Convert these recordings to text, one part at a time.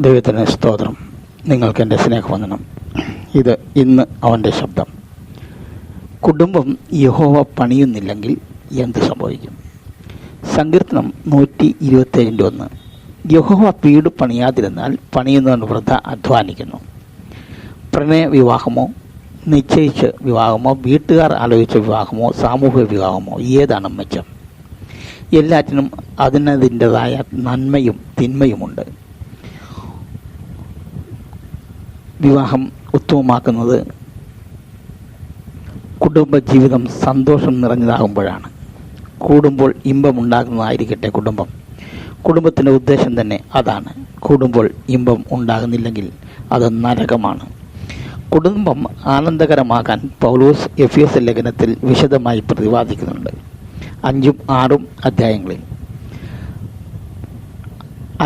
ദൈവത്തിന് സ്തോത്രം. നിങ്ങൾക്ക് എൻ്റെ സ്നേഹവന്ദനം. ഇത് ഇന്ന് അവൻ്റെ ശബ്ദം. കുടുംബം യഹോവ പണിയുന്നില്ലെങ്കിൽ എന്ത് സംഭവിക്കും? സങ്കീർത്തനം 127:1. യഹോവ വീട് പണിയാതിരുന്നാൽ പണിയുന്നവൻ വൃഥ അധ്വാനിക്കുന്നു. പ്രണയ വിവാഹമോ, നിശ്ചയിച്ച വിവാഹമോ, വീട്ടുകാർ ആലോചിച്ച വിവാഹമോ, സാമൂഹിക വിവാഹമോ, ഏതാണ് മെച്ചം? എല്ലാറ്റിനും അതിനതിൻ്റെതായ നന്മയും തിന്മയുമുണ്ട്. വിവാഹം ഉത്തമമാക്കുന്നത് കുടുംബജീവിതം സന്തോഷം നിറഞ്ഞതാകുമ്പോഴാണ്. കൂടുമ്പോൾ ഇമ്പമുണ്ടാകുന്നതായിരിക്കട്ടെ കുടുംബം. കുടുംബത്തിൻ്റെ ഉദ്ദേശം തന്നെ അതാണ്. കൂടുമ്പോൾ ഇമ്പം ഉണ്ടാകുന്നില്ലെങ്കിൽ അത് നരകമാണ്. കുടുംബം ആനന്ദകരമാകാൻ പൗലോസ് എഫേസ്യ ലേഖനത്തിൽ വിശദമായി പ്രതിപാദിക്കുന്നുണ്ട്. 5-6 അധ്യായങ്ങളിൽ.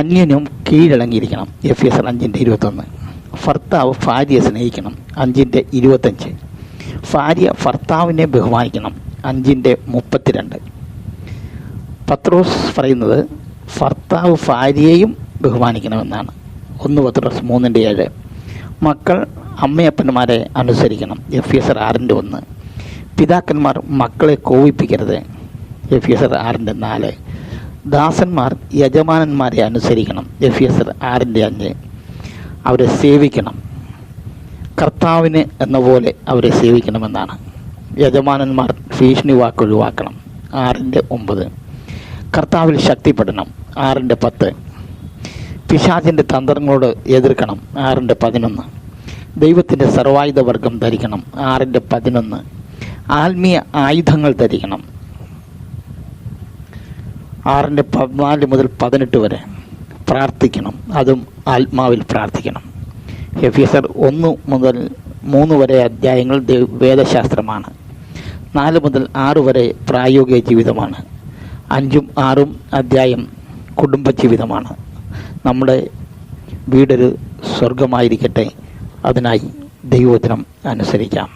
അന്യനും കീഴടങ്ങിയിരിക്കണം. എഫേസ്യർ 5:21. ഭർത്താവ് ഭാര്യയെ സ്നേഹിക്കണം. 5:25. ഭാര്യ ഭർത്താവിനെ ബഹുമാനിക്കണം. 5:32. പത്രോസ് പറയുന്നത് ഭർത്താവ് ഭാര്യയെയും ബഹുമാനിക്കണമെന്നാണ്. 1 പത്രോസ് 3:7. മക്കൾ അമ്മയപ്പന്മാരെ അനുസരിക്കണം. എഫേസ്യർ 6:1. പിതാക്കന്മാർ മക്കളെ കോപിപ്പിക്കരുത്. എഫേസ്യർ 6:4. ദാസന്മാർ യജമാനന്മാരെ അനുസരിക്കണം. എഫേസ്യർ 6:5. അവരെ സേവിക്കണം. കർത്താവിന് എന്ന പോലെ അവരെ സേവിക്കണമെന്നാണ്. യജമാനന്മാർ ഭീഷണി വാക്കൊഴിവാക്കണം. 6:9. കർത്താവിൽ ശക്തിപ്പെടണം. 6:10. പിശാചിൻ്റെ തന്ത്രങ്ങളോട് എതിർക്കണം. 6:11. ദൈവത്തിൻ്റെ സർവായുധ വർഗം ധരിക്കണം. 6:11. ആത്മീയ ആയുധങ്ങൾ ധരിക്കണം. 6:14 മുതൽ 18 വരെ. പ്രാർത്ഥിക്കണം. അതും ആത്മാവിൽ പ്രാർത്ഥിക്കണം. എഫേസ്യർ 1 മുതൽ 3 വരെ അധ്യായങ്ങൾ വേദശാസ്ത്രമാണ്. 4 മുതൽ 6 വരെ പ്രായോഗിക ജീവിതമാണ്. 5-6 അധ്യായം കുടുംബജീവിതമാണ്. നമ്മുടെ വീടൊരു സ്വർഗമായിരിക്കട്ടെ. അതിനായി ദൈവവചനം അനുസരിക്കാം.